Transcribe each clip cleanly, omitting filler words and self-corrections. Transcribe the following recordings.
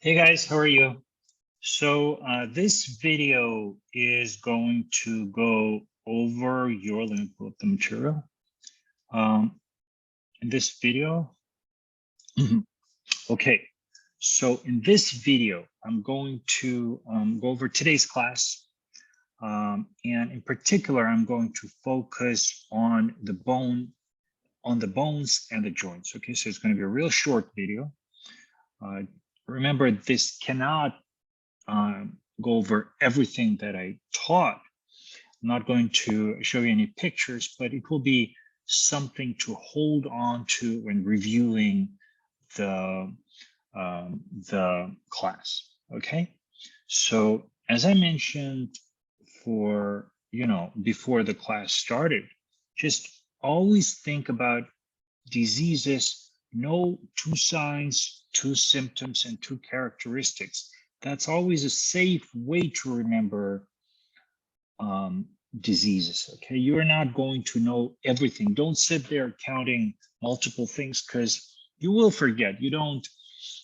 Hey guys, how are you? So this video is going to go over your, let me pull up the material. In this video, okay. So in this video, I'm going to go over today's class. And in particular, I'm going to focus on the bones and the joints. Okay, so it's going to be a real short video. Remember, this cannot go over everything that I taught. I'm not going to show you any pictures, but it will be something to hold on to when reviewing the class. Okay, so as I mentioned before the class started, just always think about diseases, no two signs, two symptoms, and two characteristics. That's always a safe way to remember diseases. Okay, you're not going to know everything. Don't sit there counting multiple things because you will forget. You don't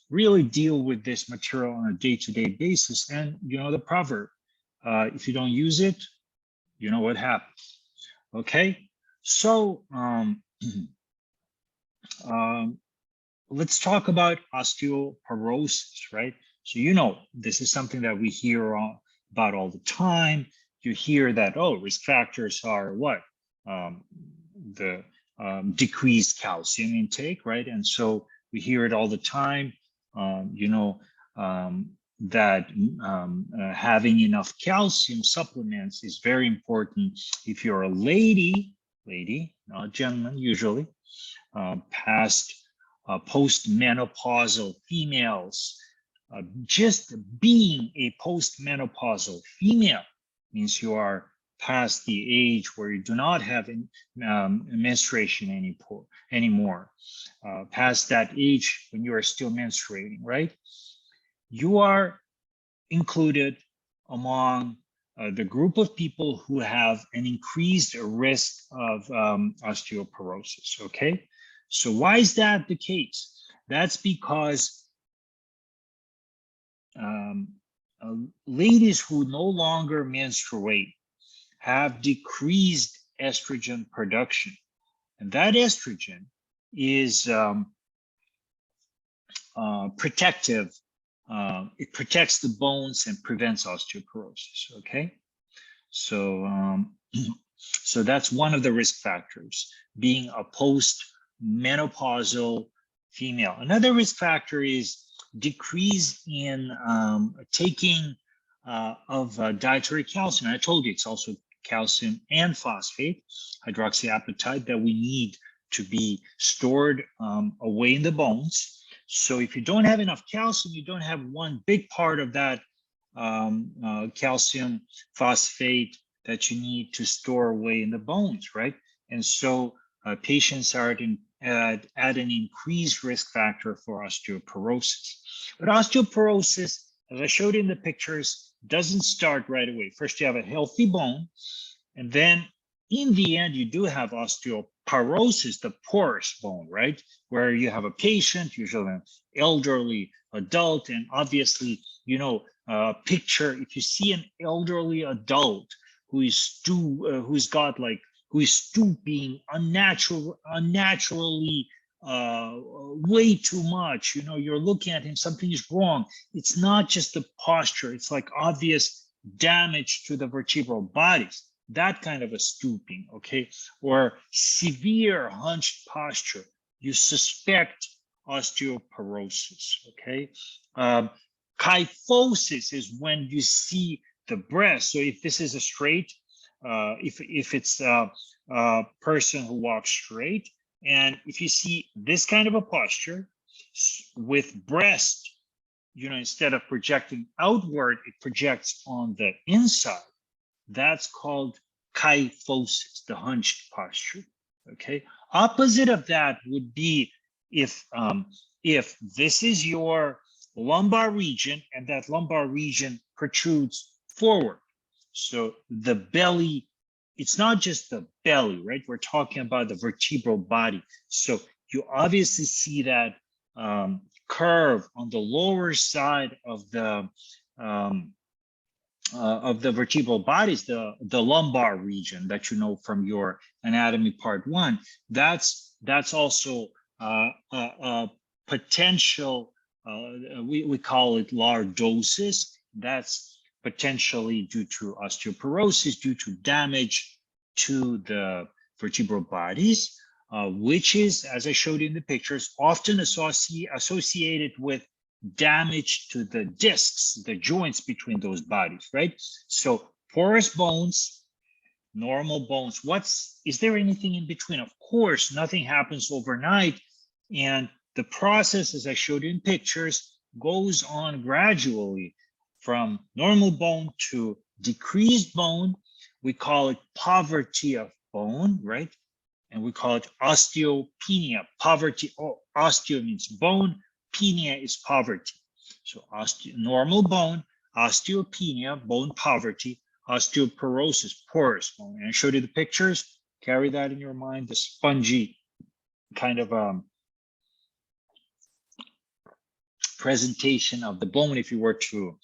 really deal with this material on a day-to-day basis. And you know the proverb, if you don't use it, you know what happens. Okay, so let's talk about osteoporosis, right? So you know this is something that we hear about all the time. You hear that, oh, risk factors are what? The decreased calcium intake, right? And so we hear it all the time. That having enough calcium supplements is very important. If you're a lady, not gentleman usually, past postmenopausal females, just being a postmenopausal female means you are past the age where you do not have menstruation anymore, past that age when you are still menstruating, right? You are included among the group of people who have an increased risk of osteoporosis, okay? So why is that the case? That's because ladies who no longer menstruate have decreased estrogen production. And that estrogen is protective. It protects the bones and prevents osteoporosis, okay? So, so that's one of the risk factors, being a post-menopausal female. Another risk factor is decrease in taking of dietary calcium. I told you it's also calcium and phosphate, hydroxyapatite, that we need to be stored away in the bones. So if you don't have enough calcium, you don't have one big part of that calcium phosphate that you need to store away in the bones, right? And so patients are at an increased risk factor for osteoporosis. But osteoporosis, as I showed in the pictures, doesn't start right away. First, you have a healthy bone, and then in the end, you do have osteoporosis, the porous bone, right? Where you have a patient, usually an elderly adult, and obviously, you know, picture, if you see an elderly adult who is stooping unnaturally way too much, you know, you're looking at him, something is wrong. It's not just the posture, it's like obvious damage to the vertebral bodies, that kind of a stooping, okay? Or severe hunched posture, you suspect osteoporosis, okay? Kyphosis is when you see the breast. So if this is a straight, if it's a person who walks straight, and if you see this kind of a posture with breast, you know, instead of projecting outward, it projects on the inside. That's called kyphosis, the hunched posture. Okay. Opposite of that would be if this is your lumbar region and that lumbar region protrudes forward. So the belly, it's not just the belly, right? We're talking about the vertebral body. So you obviously see that curve on the lower side of the vertebral bodies, the lumbar region that you know from your anatomy part 1, that's also a potential, we call it lordosis. That's potentially due to osteoporosis, due to damage to the vertebral bodies, which is, as I showed you in the pictures, often associated with damage to the discs, the joints between those bodies, right? So porous bones, normal bones, is there anything in between? Of course, nothing happens overnight. And the process, as I showed you in pictures, goes on gradually from normal bone to decreased bone. We call it poverty of bone, right? And we call it osteopenia. Poverty, osteo means bone, penia is poverty. So normal bone, osteopenia, bone poverty, osteoporosis, porous bone. And I showed you the pictures. Carry that in your mind, the spongy kind of presentation of the bone if you were to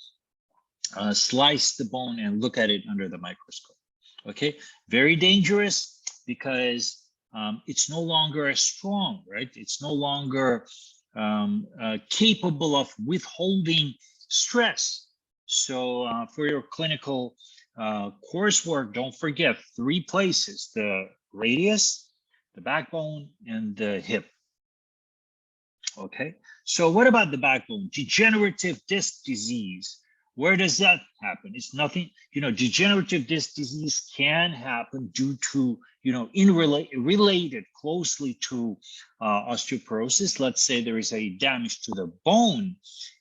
slice the bone and look at it under the microscope. Okay, very dangerous because it's no longer as strong, right? It's no longer capable of withholding stress. So for your clinical coursework, don't forget 3 places: the radius, the backbone, and the hip. Okay, so what about the backbone? Degenerative disc disease. Where does that happen? It's nothing, degenerative disc disease can happen due to, related closely to osteoporosis. Let's say there is a damage to the bone,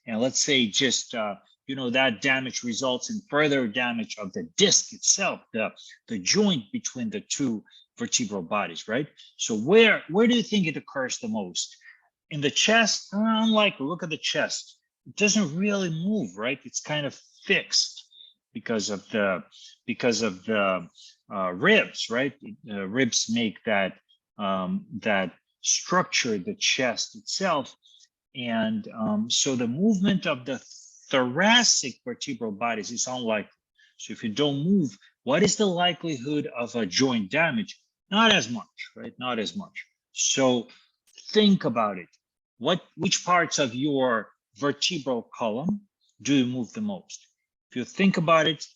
and let's say just, that damage results in further damage of the disc itself, the joint between the 2 vertebral bodies, right? So where do you think it occurs the most? In the chest? Unlikely. Look at the chest. It doesn't really move, right? It's kind of fixed because of the ribs, right? Ribs make that structure, the chest itself, and so the movement of the thoracic vertebral bodies is unlikely. So if you don't move, what is the likelihood of a joint damage? Not as much, right? Not as much. So think about it. Which parts of your vertebral column do you move the most? If you think about it,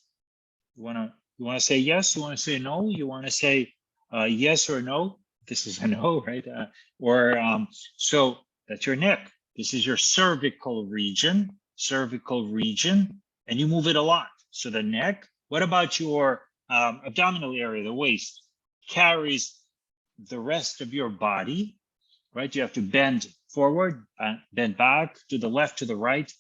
you want to say yes, you want to say no, you want to say yes or no. This is a no, right? So that's your neck. This is your cervical region, and you move it a lot. So the neck. What about your abdominal area, the waist? Carries the rest of your body, right? You have to bend forward, bend back, to the left, to the right.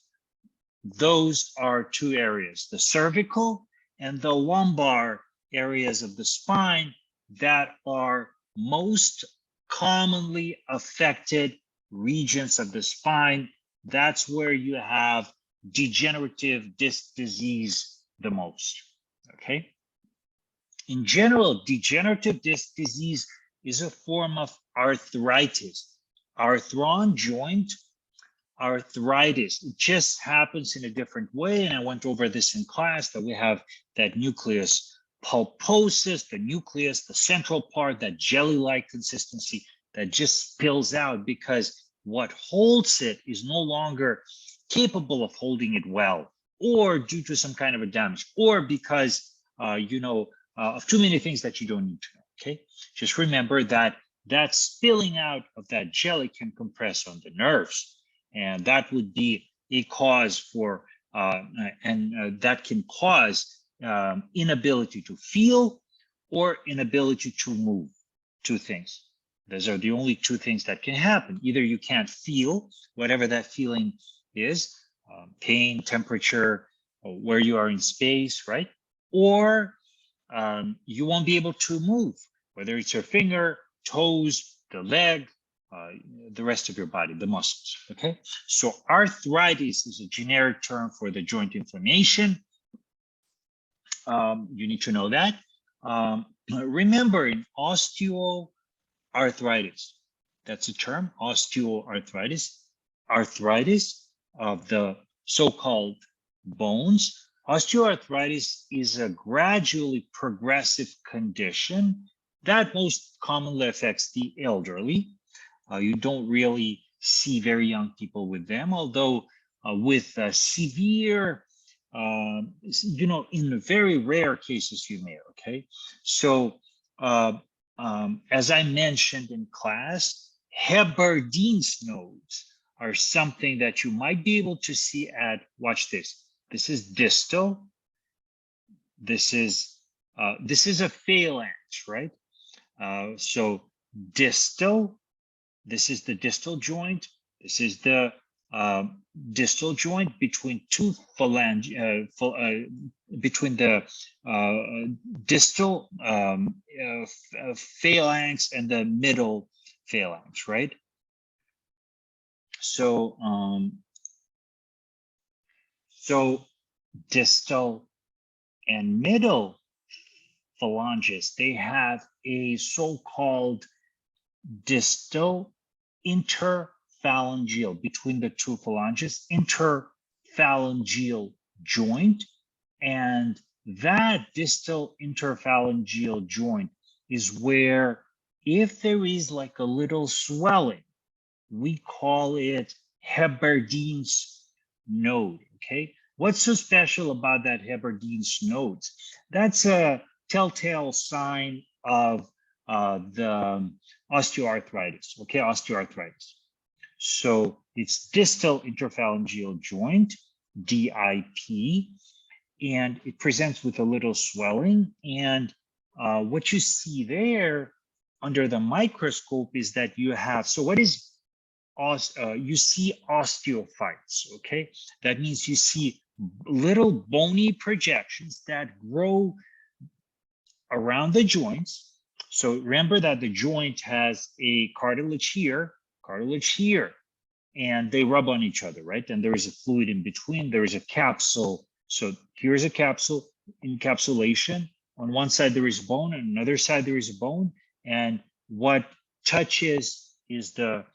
Those are 2 areas, the cervical and the lumbar areas of the spine that are most commonly affected regions of the spine. That's where you have degenerative disc disease the most, okay? In general, degenerative disc disease is a form of arthritis. Arthron, joint, arthritis. It just happens in a different way. And I went over this in class, that we have that nucleus pulposus, the nucleus, the central part, that jelly-like consistency that just spills out because what holds it is no longer capable of holding it well, or due to some kind of a damage, or because, of too many things that you don't need to know, okay? Just remember that spilling out of that jelly can compress on the nerves, and that would be a cause for, that can cause inability to feel or inability to move. 2 things. Those are the only 2 things that can happen. Either you can't feel whatever that feeling is, pain, temperature, where you are in space, right? Or you won't be able to move, whether it's your finger, toes, the leg, the rest of your body, the muscles, okay? So arthritis is a generic term for the joint inflammation. You need to know that. Remember, in osteoarthritis, that's a term, osteoarthritis, arthritis of the so-called bones. Osteoarthritis is a gradually progressive condition that most commonly affects the elderly. You don't really see very young people with them, although with severe, in very rare cases you may, okay? So as I mentioned in class, Heberdine's nodes are something that you might be able to see at, watch this. This is distal. This is a phalanx, right? So distal, this is the distal joint. This is the distal joint between two between the distal phalanx and the middle phalanx, right? So, so distal and middle phalanges, they have a so-called distal interphalangeal, between the two phalanges, interphalangeal joint. And that distal interphalangeal joint is where, if there is like a little swelling, we call it Heberdine's node, okay? What's so special about that Heberdine's nodes? That's a telltale sign of the osteoarthritis, okay, osteoarthritis. So it's distal interphalangeal joint, DIP, and it presents with a little swelling. And what you see there under the microscope is that you have, so what is, you see osteophytes, okay? That means you see little bony projections that grow around the joints. So remember that the joint has a cartilage here, and they rub on each other, right? And there is a fluid in between. There is a capsule. So here's a capsule, encapsulation. On one side there is bone, on another side there is a bone, and what touches is the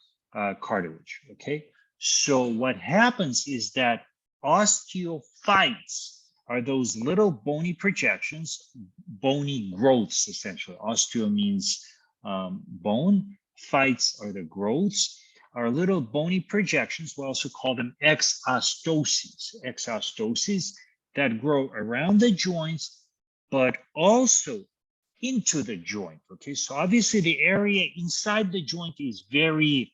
cartilage, okay? So what happens is that osteophytes are those little bony projections, bony growths, essentially. Osteo means bone, phytes are the growths, are little bony projections. We also call them exostoses that grow around the joints, but also into the joint, okay? So obviously the area inside the joint is very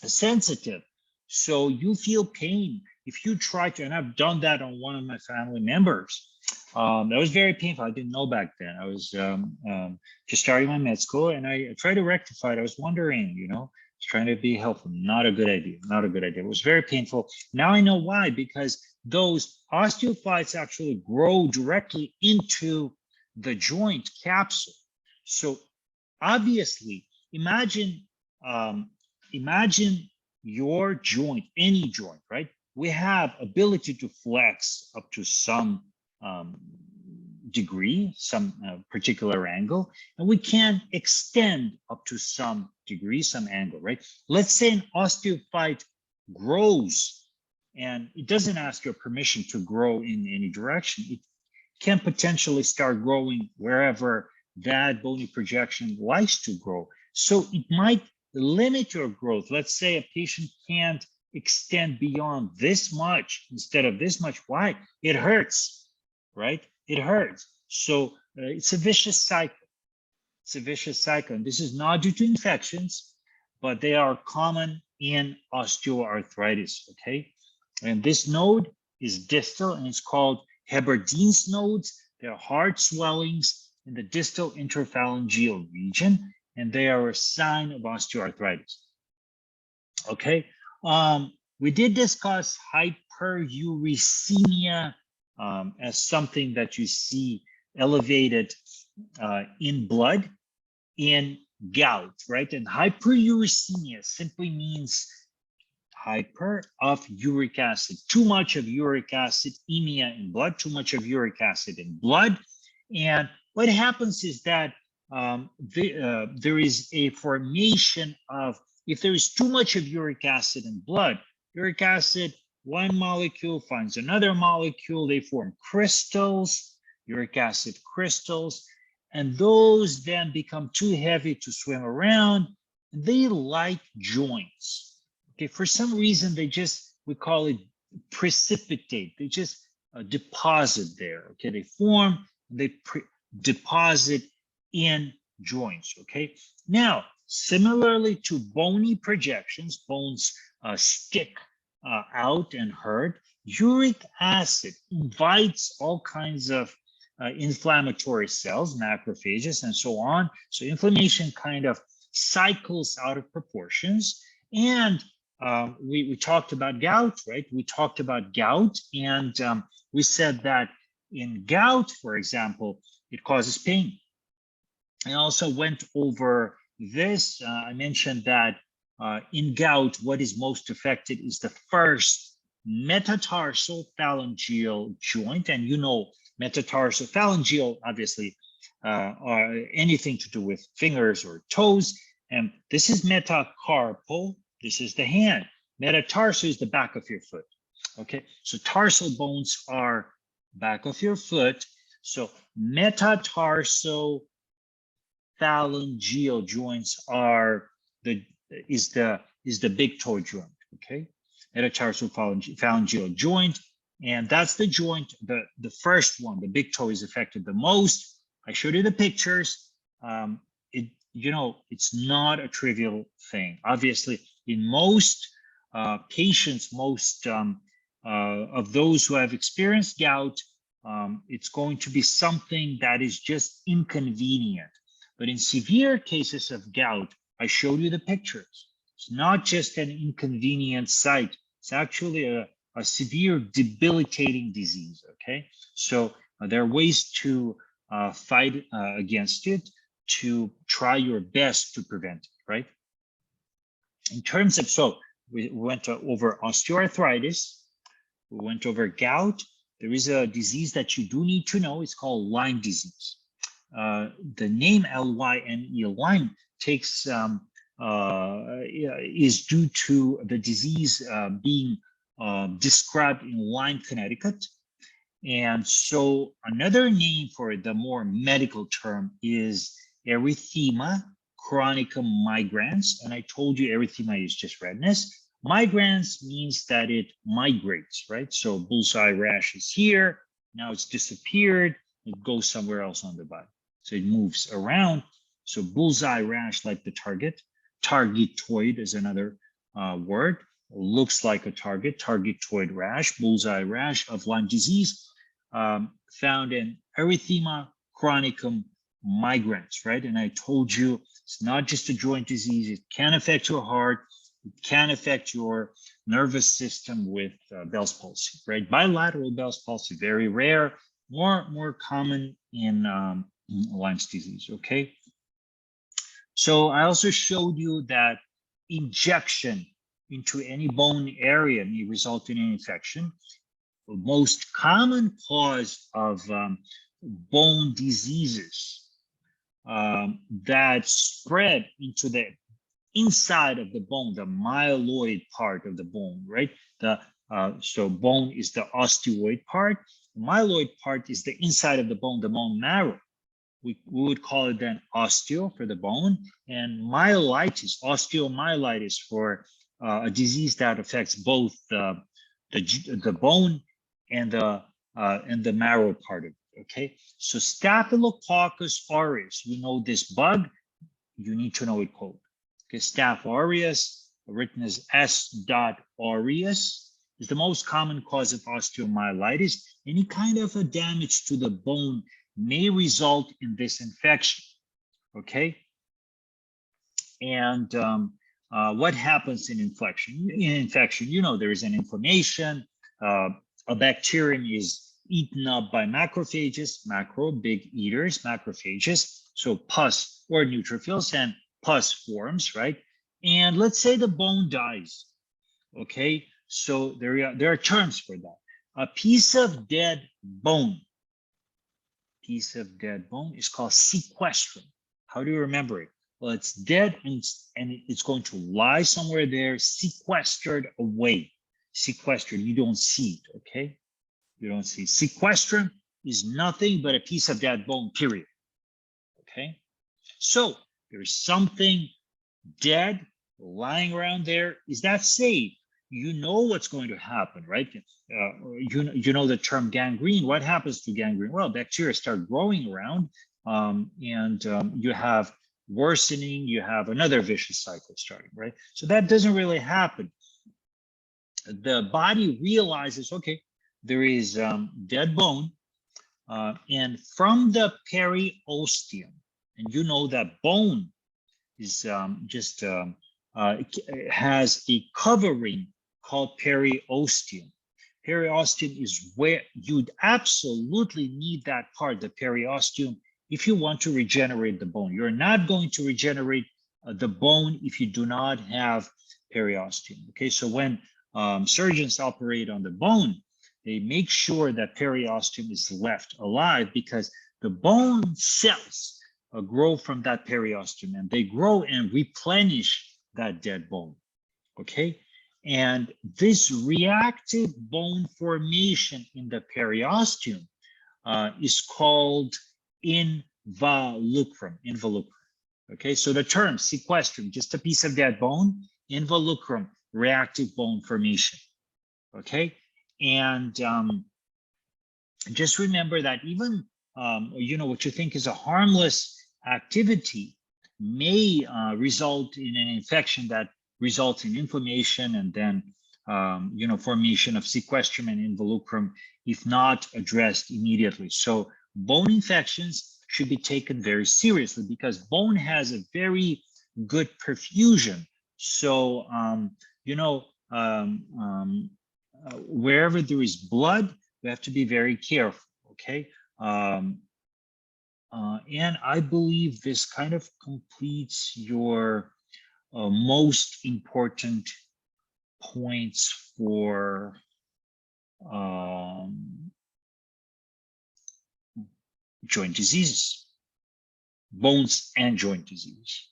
sensitive. So you feel pain if you try to, and I've done that on one of my family members. That was very painful. I didn't know back then. I was just starting my med school, and I tried to rectify it. I was wondering, trying to be helpful. Not a good idea. Not a good idea. It was very painful. Now I know why, because those osteophytes actually grow directly into the joint capsule. So obviously, imagine your joint, any joint, right? We have ability to flex up to some degree, some particular angle, and we can extend up to some degree, some angle, right? Let's say an osteophyte grows and it doesn't ask your permission to grow in any direction. It can potentially start growing wherever that bony projection likes to grow. So it might limit your growth. Let's say a patient can't extend beyond this much instead of this much. Why? It hurts, right? It hurts. So it's a vicious cycle. It's a vicious cycle. And this is not due to infections, but they are common in osteoarthritis, okay? And this node is distal, and it's called Heberdine's nodes. They're hard swellings in the distal interphalangeal region, and they are a sign of osteoarthritis. Okay, we did discuss hyperuricemia as something that you see elevated in blood in gout, right? And hyperuricemia simply means hyper of uric acid, too much of uric acid, emia in blood, too much of uric acid in blood. And what happens is that there is a formation of If there is too much of uric acid in blood, uric acid, one molecule finds another molecule, they form crystals, uric acid crystals, and those then become too heavy to swim around. They like joints. Okay, for some reason, we call it precipitate. They just deposit there. Okay, they form, they deposit in joints. Okay, now similarly to bony projections, bones stick out and hurt. Uric acid invites all kinds of inflammatory cells, macrophages, and so on. So inflammation kind of cycles out of proportions. And we talked about gout, right? We talked about gout, and we said that in gout, for example, it causes pain. I also went over this. I mentioned that in gout, what is most affected is the first metatarsal phalangeal joint. And you know, metatarsal phalangeal, obviously, are anything to do with fingers or toes. And this is metacarpal. This is the hand. Metatarsal is the back of your foot. Okay, so tarsal bones are back of your foot. So metatarsal phalangeal joints are is the big toe joint. Okay, metatarsal phalangeal joint, and that's the joint. The first one, the big toe, is affected the most. I showed you the pictures. It's not a trivial thing. Obviously, in most patients, most of those who have experienced gout, it's going to be something that is just inconvenient. But in severe cases of gout, I showed you the pictures. It's not just an inconvenient sight. It's actually a severe debilitating disease, okay? So there are ways to fight against it, to try your best to prevent it, right? In terms of, so we went over osteoarthritis, we went over gout. There is a disease that you do need to know. It's called Lyme disease. The name L-Y-M-E, Lyme, takes is due to the disease being described in Lyme, Connecticut. And so another name for it, the more medical term, is erythema chronicum migrans. And I told you erythema is just redness. Migrans means that it migrates, right? So bullseye rash is here. Now it's disappeared. It goes somewhere else on the body. So it moves around. So bullseye rash, like the target. Targetoid is another word. Looks like a target. Targetoid rash, bullseye rash of Lyme disease, found in erythema chronicum migrans, right? And I told you it's not just a joint disease. It can affect your heart. It can affect your nervous system with Bell's palsy, right? Bilateral Bell's palsy, very rare, more common in Lyme's disease, okay? So I also showed you that injection into any bone area may result in an infection. The most common cause of bone diseases that spread into the inside of the bone, the myeloid part of the bone, right? So bone is the osteoid part. The myeloid part is the inside of the bone marrow. We would call it then osteo for the bone, and myelitis, osteomyelitis, for a disease that affects both the bone and the marrow part of it. Okay, so Staphylococcus aureus, you know this bug, you need to know it code. Okay, Staph aureus, written as S. aureus, is the most common cause of osteomyelitis. Any kind of a damage to the bone may result in this infection, okay? And what happens in infection? In infection, you know, there is an inflammation. A bacterium is eaten up by macrophages, big eaters, macrophages. So pus or neutrophils, and pus forms, right? And let's say the bone dies, okay? So there are terms for that. A piece of dead bone is called sequestrum. How do you remember it? Well, it's dead and it's going to lie somewhere there, sequestered away. Sequestered, you don't see it, okay? You don't see. Sequestrum is nothing but a piece of that bone, period. Okay? So there is something dead lying around there. Is that safe? You know what's going to happen, right? You know the term gangrene. What happens to gangrene? Well, bacteria start growing around, you have worsening. You have another vicious cycle starting, right? So that doesn't really happen. The body realizes, okay, there is dead bone, and from the periosteum, and you know that bone is it has a covering called periosteum. Periosteum is where you'd absolutely need that part, the periosteum, if you want to regenerate the bone. You're not going to regenerate the bone if you do not have periosteum. Okay, so when surgeons operate on the bone, they make sure that periosteum is left alive because the bone cells grow from that periosteum, and they grow and replenish that dead bone. Okay, and this reactive bone formation in the periosteum is called involucrum. Okay, so the term sequestrum, just a piece of dead bone, involucrum, reactive bone formation. Okay, and just remember that even what you think is a harmless activity may result in an infection that results in inflammation and then formation of sequestrum and involucrum if not addressed immediately. So bone infections should be taken very seriously because bone has a very good perfusion. So wherever there is blood, we have to be very careful. Okay. And I believe this kind of completes your most important points for joint diseases, bones and joint disease.